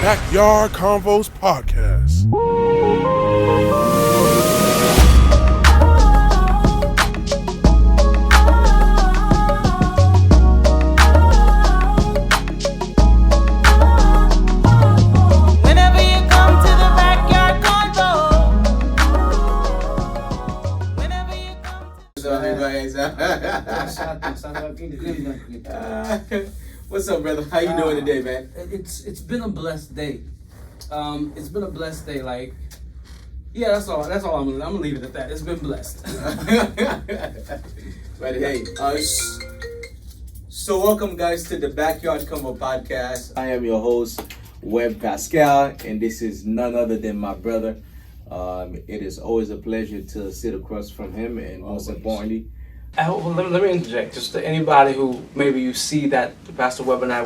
Backyard Convos Podcast. Whenever you come to the Backyard Convo. Whenever you come to What's up, brother? How you doing today, man? It's been a blessed day. It's been a blessed day. Like, yeah, that's all. I'm gonna leave it at that. It's been blessed. But hey, so welcome, guys, to the Backyard Convo Podcast. I am your host, Webb Pascal, and this is none other than my brother. It is always a pleasure to sit across from him, and most importantly, Let me interject. Just to anybody who maybe you see that Pastor Webb and I,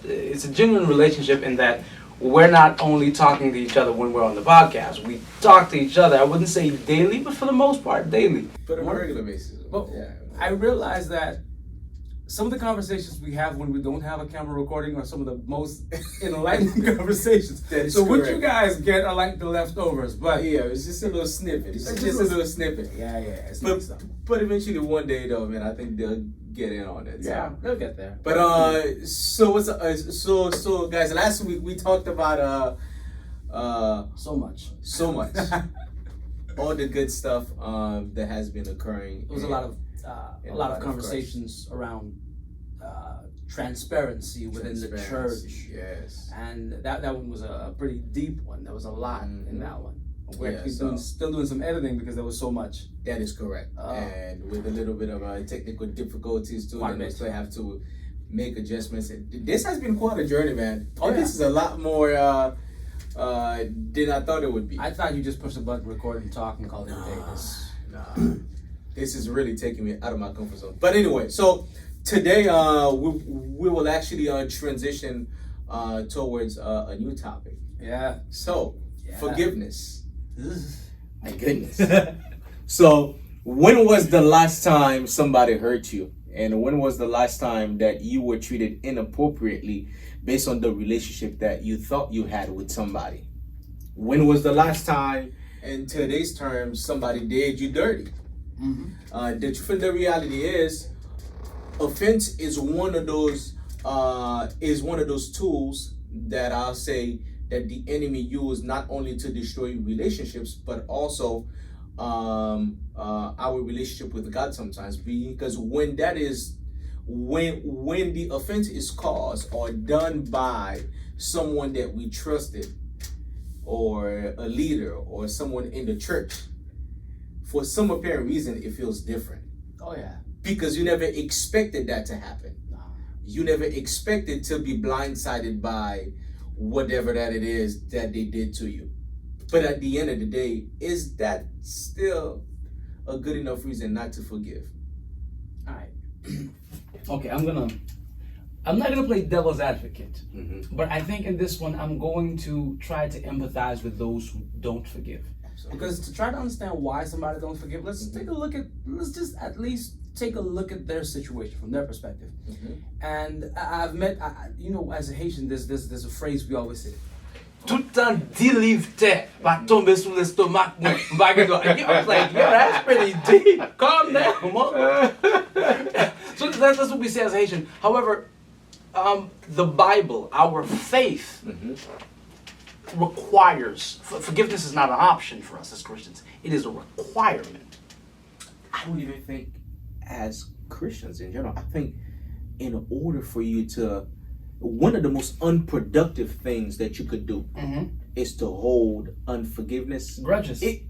it's a genuine relationship in that we're not only talking to each other when we're on the podcast. We talk to each other. I wouldn't say daily, but for the most part, daily. but on a regular basis. But Yeah. I realize that some of the conversations we have when we don't have a camera recording are some of the most enlightening conversations. That is so what correct. you guys get are like the leftovers, but Yeah, it's just a little snippet. It's just a little snippet. yeah, it's nice stuff. But eventually, one day, though, man, I think they'll get in on it. So. Yeah, they'll get there. But so what's so guys? Last week we talked about So much. all the good stuff that has been occurring. There was a lot of conversations around transparency within the church, Yes. and that one was a pretty deep one. There was a lot in that one. We're Yeah, actually still doing some editing because there was so much. That is correct. And with a little bit of technical difficulties too, and we still have to make adjustments. This has been quite a journey, man. This is a lot more than I thought it would be. I thought you just push the button, record, and talk, and call it a day. Nah. This is really taking me out of my comfort zone. But anyway, so today we will actually transition towards a new topic. Yeah. So, Yeah. forgiveness. My goodness. So, when was the last time somebody hurt you? And when was the last time that you were treated inappropriately based on the relationship that you thought you had with somebody? When was the last time, in today's terms, somebody did you dirty? Mm-hmm. The truth of the reality is, offense is one of those tools that I'll say that the enemy used not only to destroy relationships, but also our relationship with God sometimes. Because when the offense is caused or done by someone that we trusted, or a leader, or someone in the church, for some apparent reason, it feels different. Oh yeah. Because you never expected that to happen. No. You never expected to be blindsided by whatever that it is that they did to you. But at the end of the day, is that still a good enough reason not to forgive? All right. Okay, I'm not gonna play devil's advocate, but I think in this one I'm going to try to empathize with those who don't forgive. Because to try to understand why somebody don't forgive, let's just at least take a look at their situation from their perspective. And I've met, as a Haitian, there's a phrase we always say. Tout en délivre va tomber sous l'estomac. I was like, yo, that's pretty deep. Calm down, mom. So that's what we say as a Haitian. However, the Bible, our faith, requires, forgiveness is not an option for us as Christians. It is a requirement. I don't even think as Christians in general, I think in order for you to, one of the most unproductive things that you could do is to hold unforgiveness. Grudges. It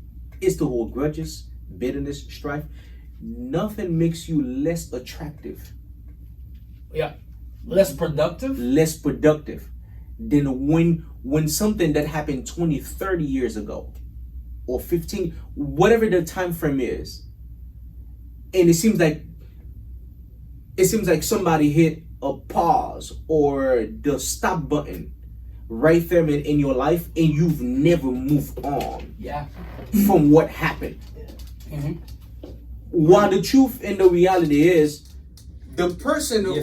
is to hold grudges, bitterness, strife. Nothing makes you less attractive. Yeah. Less productive? Less productive than when something that happened 20, 30 years ago or 15, whatever the time frame is, and it seems like somebody hit a pause or the stop button right there in your life, and you've never moved on from what happened. While the truth and the reality is, The person, The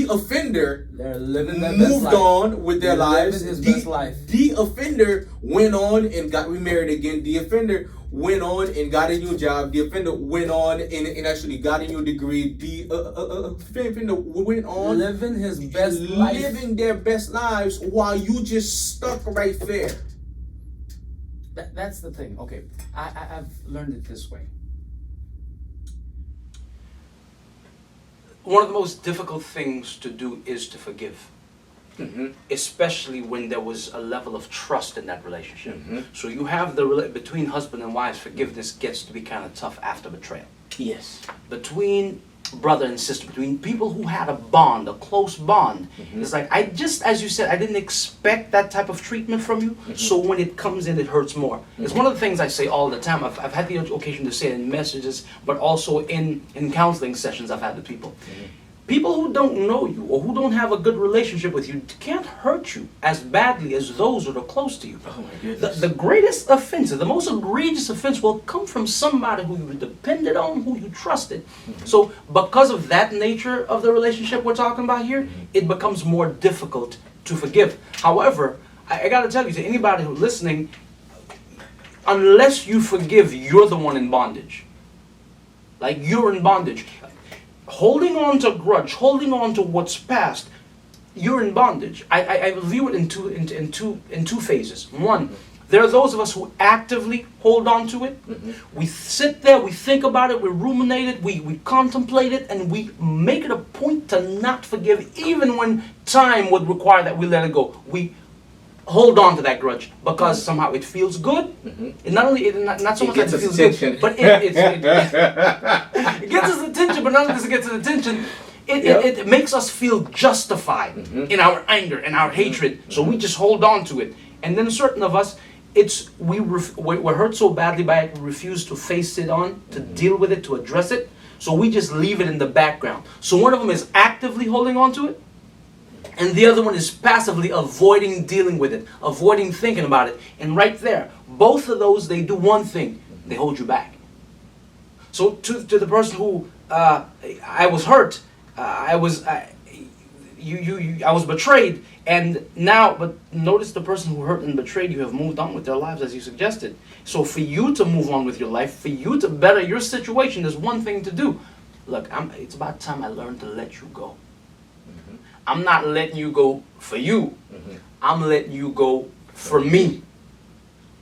offender, they're living their best moved life. on with their They're lives. living his best life. The offender went on and got remarried again. The offender went on and got a new job. The offender went on and actually got a new degree. The offender went on Living his best life. living their best lives while you just stuck right there. That's the thing. Okay, I've learned it this way. One of the most difficult things to do is to forgive. Especially when there was a level of trust in that relationship. So you have between husband and wives, forgiveness gets to be kind of tough after betrayal. Yes. Between brother and sister, between people who had a bond, a close bond, it's like, I just, as you said, I didn't expect that type of treatment from you, so when it comes in, it hurts more. It's one of the things I say all the time. I've had the occasion to say it in messages, but also in counseling sessions I've had with people. People who don't know you or who don't have a good relationship with you can't hurt you as badly as those that are close to you. Oh my goodness. The greatest offense, the most egregious offense will come from somebody who you depended on, who you trusted. So because of that nature of the relationship we're talking about here, it becomes more difficult to forgive. However, I got to tell you, to anybody who's listening, unless you forgive, you're the one in bondage. Like, you're in bondage. Holding on to grudge, holding on to what's past, you're in bondage. I view it in two phases. One, there are those of us who actively hold on to it. We sit there, we think about it, we ruminate it, we contemplate it, and we make it a point to not forgive, even when time would require that we let it go. We hold on to that grudge because somehow it feels good. And not only not so much that it feels good, but it gets us attention. But not only does it get us attention, it makes us feel justified in our anger and our hatred. So we just hold on to it. And then certain of us, we're hurt so badly by it, we refuse to face it on, to deal with it, to address it. So we just leave it in the background. So one of them is actively holding on to it, and the other one is passively avoiding dealing with it, avoiding thinking about it. And right there, both of those, they do one thing: they hold you back. So to the person who I was hurt, I was betrayed, and now, but notice the person who hurt and betrayed you have moved on with their lives, as you suggested. So for you to move on with your life, for you to better your situation, there's one thing to do. Look, it's about time I learned to let you go. I'm not letting you go for you. I'm letting you go for me.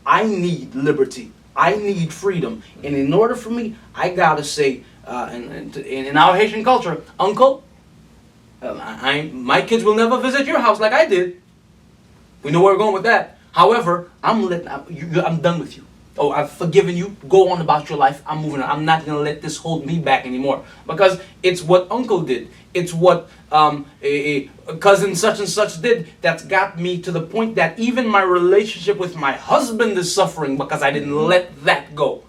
I need liberty. I need freedom. And in order for me, I gotta say, in our Haitian culture, uncle, my kids will never visit your house like I did. We know where we're going with that. However, I'm done with you. Oh, I've forgiven you. Go on about your life. I'm moving on. I'm not going to let this hold me back anymore. Because it's what uncle did. It's what a cousin such and such did that's got me to the point that even my relationship with my husband is suffering because I didn't let that go.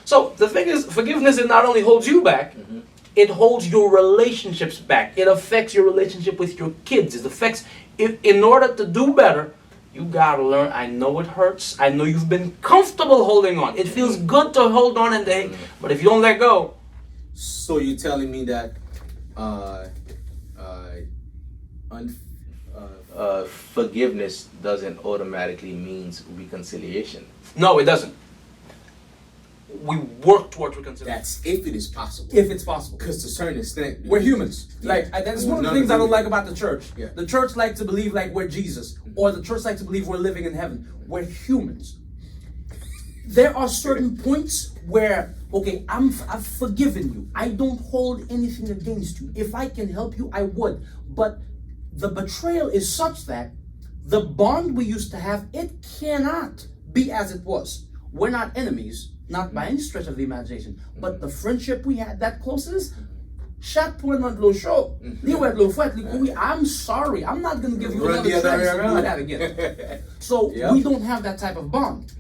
So the thing is, forgiveness, it not only holds you back, it holds your relationships back. It affects your relationship with your kids. It affects, in order to do better, you gotta learn. I know it hurts. I know you've been comfortable holding on. It feels good to hold on and but if you don't let go. So you're telling me that forgiveness doesn't automatically means reconciliation? No, it doesn't. We work towards reconciliation. That's if it is possible. If it's possible. Because to a certain extent, we're humans. Like, that's one of the things I don't like about the church. Yeah. The church likes to believe like we're Jesus, or the church likes to believe we're living in heaven. We're humans. There are certain points where, okay, I've forgiven you. I don't hold anything against you. If I can help you, I would. But the betrayal is such that the bond we used to have, it cannot be as it was. We're not enemies. Not by any stretch of the imagination, but the friendship we had, that closeness, I'm sorry. I'm not going to give you another chance to do that again. So we don't have that type of bond.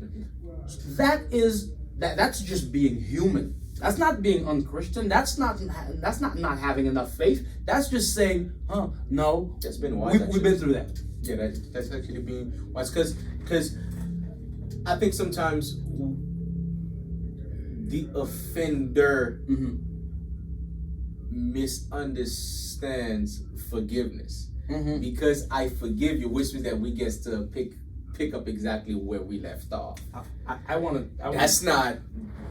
That's just being human. That's not being unchristian. That's not having enough faith. That's just saying, no. That's been wise. We've been through that. Yeah, that's actually being wise. Because I think sometimes the offender misunderstands forgiveness. Mm-hmm. Because I forgive you, which means that we get to pick up exactly where we left off. I want to.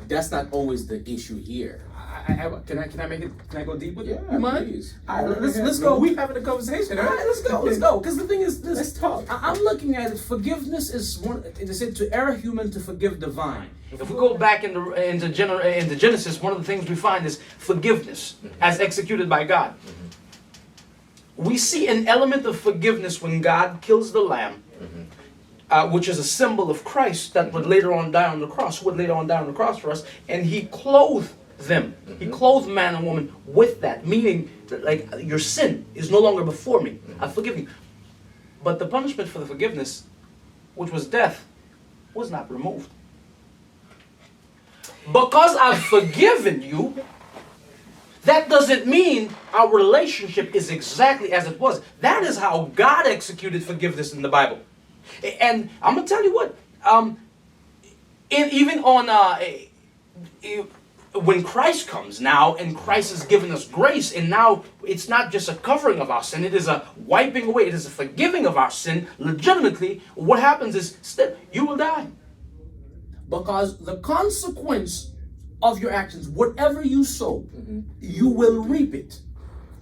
That's not always the issue here. Can I make it? Can I go deep with it? Yeah, You mind? please. All right, let's go. We having a conversation. All right, let's go. Because the thing is, Let's talk. I'm looking at it. Forgiveness is one. It is said to err human, to forgive divine. If we go back into Genesis, one of the things we find is forgiveness as executed by God. We see an element of forgiveness when God kills the lamb, which is a symbol of Christ that would later on die on the cross, for us, and He clothed them. He clothed man and woman with that, meaning that, like, your sin is no longer before me. I forgive you. But the punishment for the forgiveness, which was death, was not removed. Because I've forgiven you, that doesn't mean our relationship is exactly as it was. That is how God executed forgiveness in the Bible. And I'm going to tell you what, when Christ comes now, and Christ has given us grace, and now it's not just a covering of our sin, it is a wiping away, it is a forgiving of our sin, legitimately, what happens is, you will die. Because the consequence of your actions, whatever you sow, you will reap it.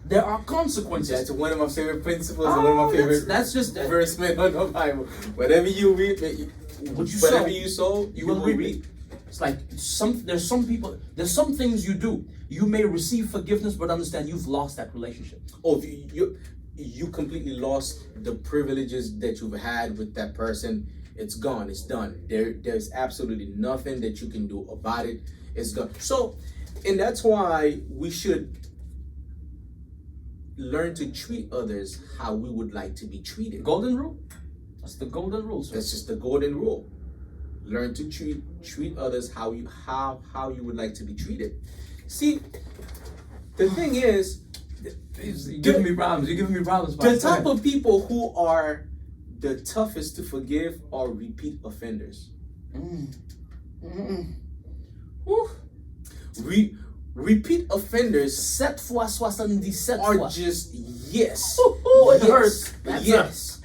There are consequences. That's one of my favorite principles and one of my favorite that's just verse in the Bible. Whatever you reap, whatever you sow, you will reap. It's like there's some things you do. You may receive forgiveness, but understand you've lost that relationship. Oh, you completely lost the privileges that you've had with that person. It's gone. It's done. There's absolutely nothing that you can do about it. It's gone. So, and that's why we should learn to treat others how we would like to be treated. Golden rule. That's the golden rule, sir. That's just the golden rule. Learn to treat others how you would like to be treated. See, the thing is, you're giving me problems. The type of people who are the toughest to forgive are repeat offenders. Repeat offenders 7 fois 77 are fois. just yes. It yes, hurts. That's yes.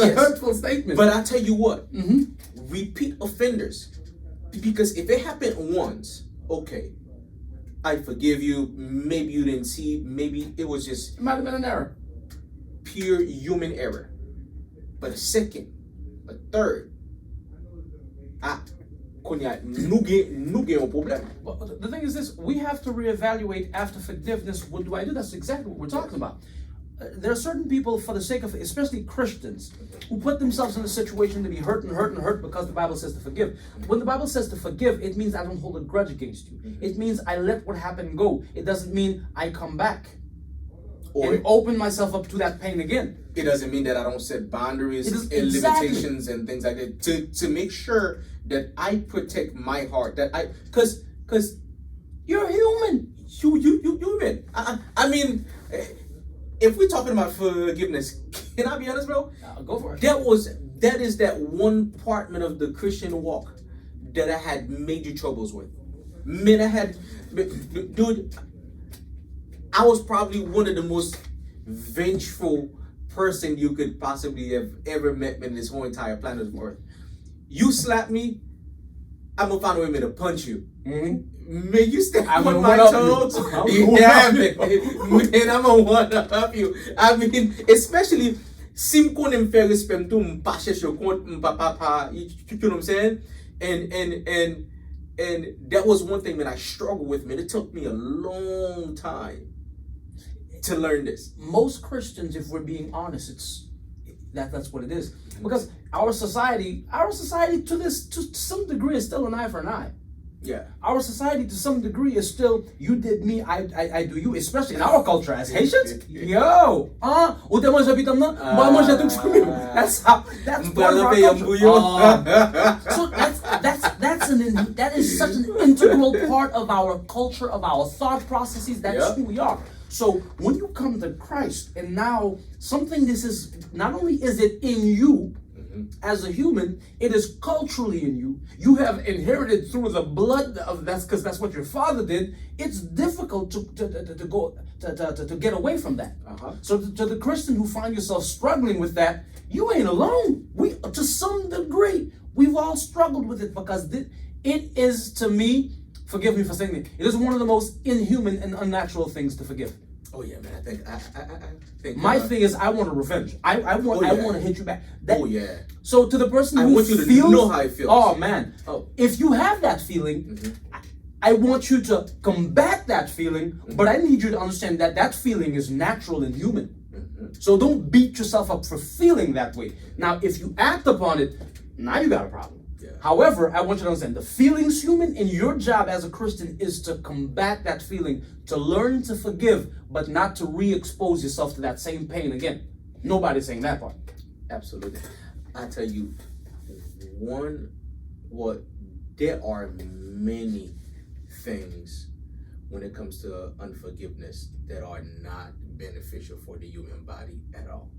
a hurtful statement. But I tell you what, repeat offenders, because if it happened once, okay, I forgive you. Maybe you didn't see. Maybe it was just it might have been an error, pure human error. But a second, a third, nous gagnons un problème. But the thing is this, we have to reevaluate after forgiveness. What do I do? That's exactly what we're talking about. There are certain people, for the sake of, especially Christians, who put themselves in a situation to be hurt because the Bible says to forgive. When the Bible says to forgive, it means I don't hold a grudge against you. It means I let what happened go. It doesn't mean I come back and open myself up to that pain again. It doesn't mean that I don't set boundaries and limitations and things like that to make sure that I protect my heart. That because you're human. You human. I mean, if we're talking about forgiveness, can I be honest, bro? Go for it. That is that one partment of the Christian walk that I had major troubles with. Man, dude, I was probably one of the most vengeful person you could possibly have ever met in this whole entire planet of Earth. You slap me, I'm gonna find a way to punch you. Man, you step on my toes. Yeah, man, I'm gonna one up you. I mean, especially sim kon em faire respect to m'pache sur compte m'papa, you know what I'm saying? And that was one thing that I struggled with, man. It took me a long time to learn this. Most Christians, if we're being honest, that's what it is. Because our society to some degree is still an eye for an eye. Yeah. Our society to some degree is still you did me, I do you, especially in our culture as Haitians. Yo, that's part of our culture. So that is such an integral part of our culture, of our thought processes. That's who we are. So when you come to Christ, and now this is not only is it in you, As a human, it is culturally in you. You have inherited through the blood of that's because that's what your father did. It's difficult to get away from that. So to the Christian who find yourself struggling with that, you ain't alone. We, to some degree, we've all struggled with it because it is, to me, forgive me for saying it, it is one of the most inhuman and unnatural things to forgive. Oh yeah, man. I think my thing is, I want a revenge. I want to hit you back. So to the person who want you feels, to know how it feels. Oh man, if you have that feeling, I want you to combat that feeling. But I need you to understand that that feeling is natural and human. So don't beat yourself up for feeling that way. Now, if you act upon it, now you got a problem. However, I want you to understand the feeling's human, and your job as a Christian is to combat that feeling, to learn to forgive, but not to re-expose yourself to that same pain again. Nobody's saying that part. Absolutely. I tell you, there are many things when it comes to unforgiveness that are not beneficial for the human body at all.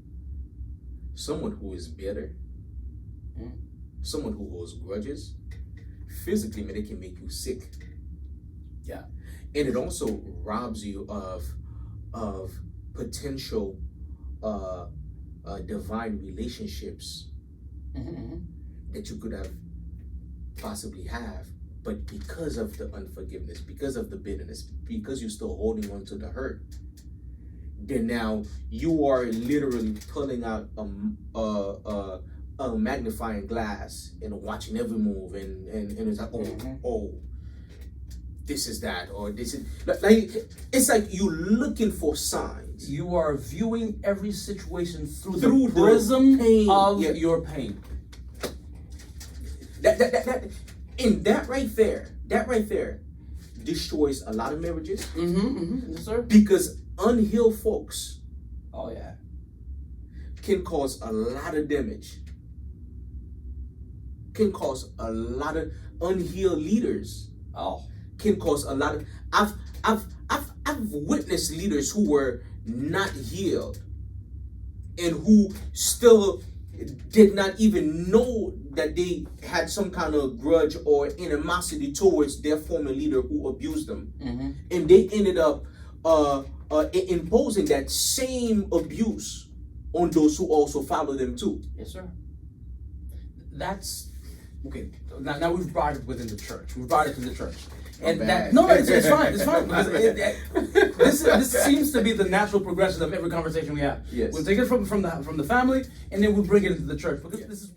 Someone who is bitter, someone who holds grudges, physically, man, it can make you sick. Yeah. And it also robs you of potential divine relationships that you could have possibly have, but because of the unforgiveness, because of the bitterness, because you're still holding on to the hurt, then now you are literally pulling out a magnifying glass and watching every move, and it's like, oh, this is that, or this is like, it's like you looking for signs. You are viewing every situation through the prism of your pain. That right there destroys a lot of marriages. Yes, sir. Because unhealed folks, can cause a lot of damage. Can cause a lot of unhealed leaders. Can cause a lot of. I've witnessed leaders who were not healed and who still did not even know that they had some kind of grudge or animosity towards their former leader who abused them, and they ended up imposing that same abuse on those who also follow them too. Yes, sir. That's okay. Now we've brought it within the church. We've brought it to the church. And it's fine. It's fine. Because this seems to be the natural progression of every conversation we have. Yes. We'll take it from the family, and then we'll bring it into the church. Because this is